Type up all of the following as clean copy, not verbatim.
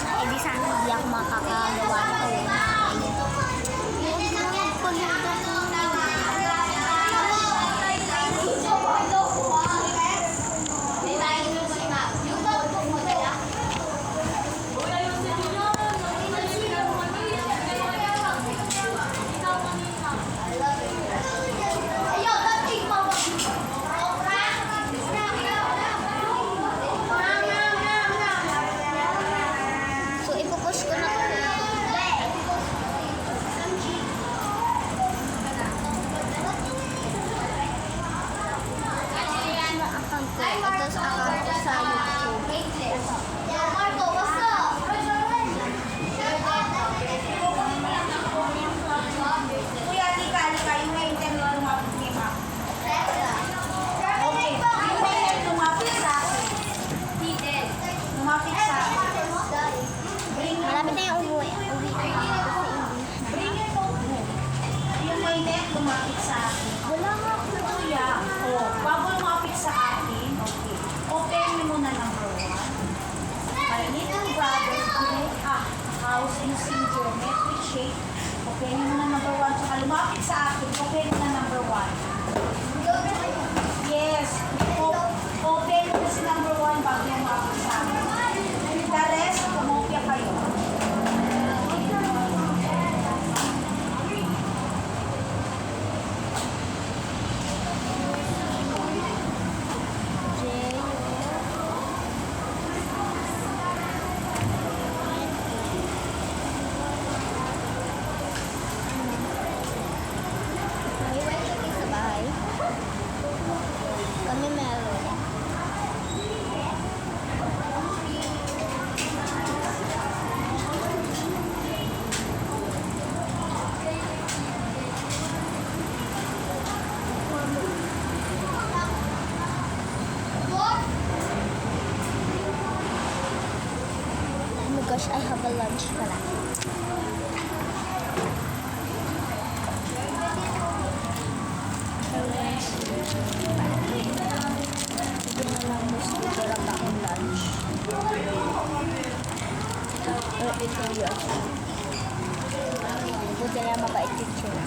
Eh di sana hindi ako makakagawa nito eh. So ipupush ko na to. Account ko. Ito sa account ko sa YouTube. Marco, what's up? Kuya, halika. Yung may internet lumapit kay Ma'am. Okay. Yung may lumapit sa akin. Lumapit sa akin. Malapit na yung uwi. Bring your notebook. Yung may net lumapit sa akin. Wala nga po, kuya. Oh, bago lumapit sa akin, okay. Open mo muna number 1. My little brother built a house using geometric shape. Open mo muna number 1. Saka lumapit sa akin, open mo na number 1. Yes. Open mo na si number 1 bago lumapit sa akin. The rest, kumopya kayo. May wifi kayo sa bahay? Kami meron. Oh my gosh, I have a lunch pala. Hindi na lang gusto ko lang akong lunch. Ito yun. Buti na mabait yung tsura.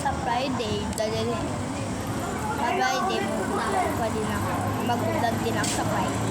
Sa Friday, dadalhin. Sa Friday, pwede na ako. Mag-vlog din ako sa Friday.